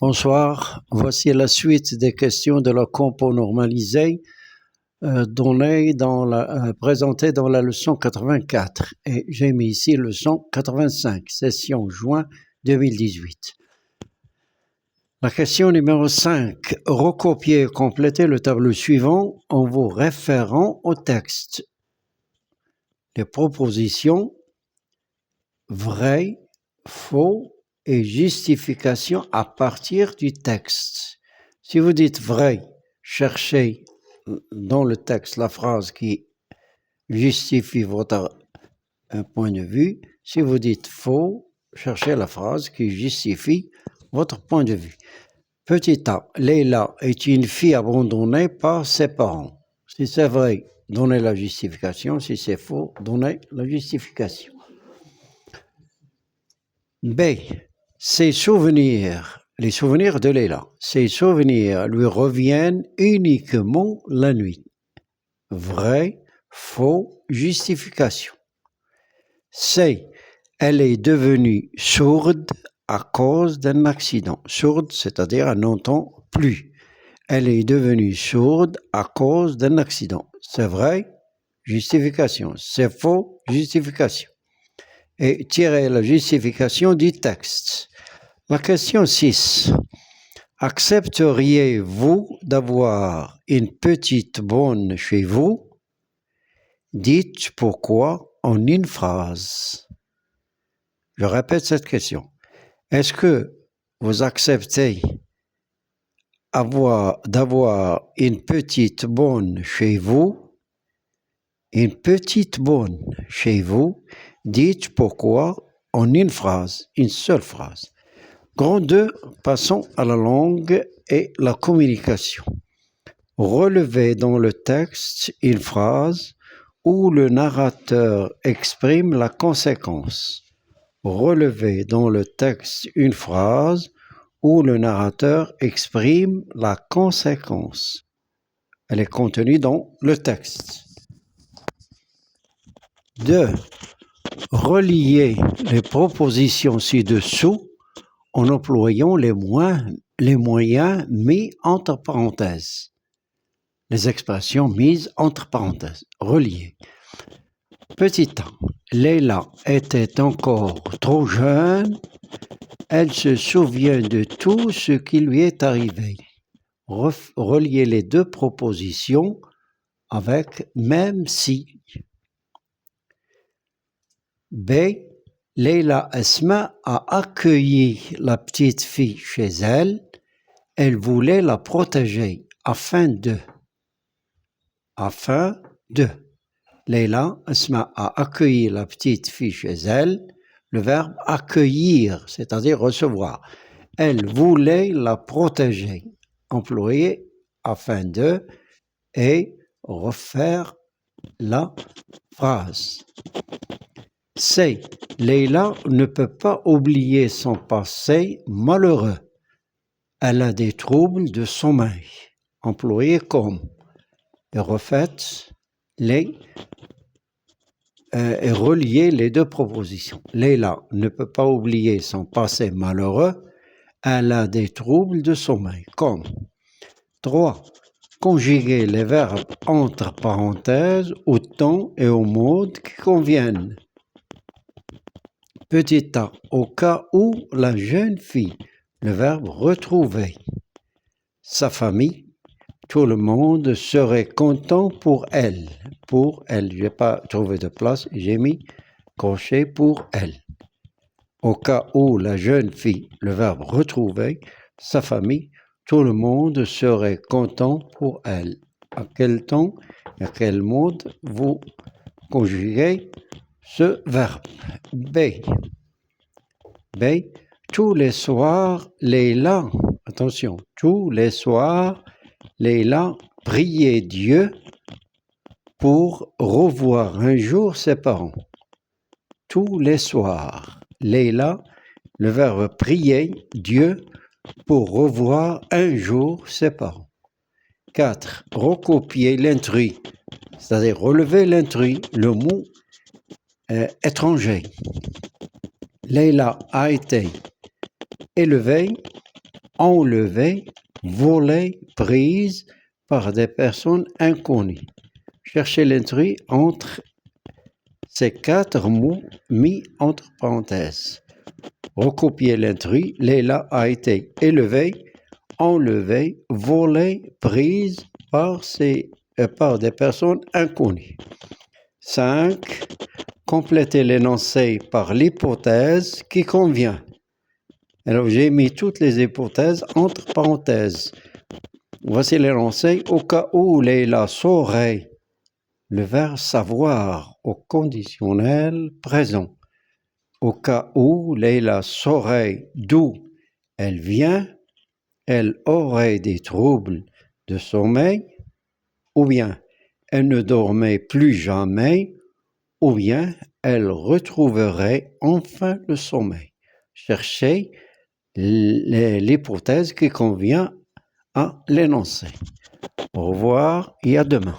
Bonsoir, voici la suite des questions de la compo normalisée présentée dans la leçon 84 et j'ai mis ici leçon 85, session juin 2018. La question numéro 5, recopier et compléter le tableau suivant en vous référant au texte. Les propositions vrai, faux et justification à partir du texte. Si vous dites vrai, cherchez dans le texte la phrase qui justifie votre point de vue. Si vous dites faux, cherchez la phrase qui justifie votre point de vue. Petit a, Leila est une fille abandonnée par ses parents. Si c'est vrai, donnez la justification. Si c'est faux, donnez la justification. B. Ses souvenirs, les souvenirs de Leila, ses souvenirs lui reviennent uniquement la nuit. Vrai, faux, justification. C. Elle est devenue sourde à cause d'un accident. Sourde, c'est-à-dire elle n'entend plus. Elle est devenue sourde à cause d'un accident. C'est vrai, justification. C'est faux, justification. Et tirer la justification du texte. La question 6. Accepteriez-vous d'avoir une petite bonne chez vous? Dites pourquoi en une phrase. Je répète cette question. Est-ce que vous acceptez d'avoir une petite bonne chez vous? Une petite bonne chez vous? Dites pourquoi en une phrase, une seule phrase. Grand 2, passons à la langue et la communication. Relevez dans le texte une phrase où le narrateur exprime la conséquence. Relevez dans le texte une phrase où le narrateur exprime la conséquence. Elle est contenue dans le texte. 2. Reliez les propositions ci-dessous en employant les moyens mis entre parenthèses. Les expressions mises entre parenthèses. Reliées. Petit a. Leila était encore trop jeune. Elle se souvient de tout ce qui lui est arrivé. Reliez les deux propositions avec même si. B. Leila Asma a accueilli la petite fille chez elle. Elle voulait la protéger afin de. Leila Asma a accueilli la petite fille chez elle. Le verbe accueillir, c'est-à-dire recevoir. Elle voulait la protéger. Employé afin de et refaire la phrase. C. Leila ne peut pas oublier son passé malheureux. Elle a des troubles de sommeil. Employé comme. Et refaites et reliez les deux propositions. Leila ne peut pas oublier son passé malheureux. Elle a des troubles de sommeil. Comme. 3. Conjuguer les verbes entre parenthèses au temps et au mode qui conviennent. Petit a, au cas où la jeune fille, le verbe retrouver. Sa famille, tout le monde serait content pour elle. Pour elle, je n'ai pas trouvé de place, j'ai mis crochet pour elle. Au cas où la jeune fille, le verbe retrouver, sa famille, tout le monde serait content pour elle. À quel temps, à quel mode vous conjuguez ce verbe? B. Tous les soirs, Leila, attention, tous les soirs, Leila priait Dieu pour revoir un jour ses parents. Tous les soirs, Leila, le verbe prier Dieu pour revoir un jour ses parents. 4. Recopier l'intrus, c'est-à-dire relever l'intrus, le mot étranger. Leila a été élevée enlevée, volée, prise par des personnes inconnues. Cherchez l'intrus entre ces 4 mots mis entre parenthèses. Recopiez l'intrus. Leila a été élevée, enlevée, volée, prise par des personnes inconnues. 5. Complétez l'énoncé par l'hypothèse qui convient. Alors, j'ai mis toutes les hypothèses entre parenthèses. Voici l'énoncé. Au cas où Leila saurait, le verbe savoir au conditionnel présent. Au cas où Leila saurait d'où elle vient, elle aurait des troubles de sommeil, ou bien elle ne dormait plus jamais, ou bien elle retrouverait enfin le sommeil. Cherchez l'hypothèse qui convient à l'énoncé. Au revoir et à demain.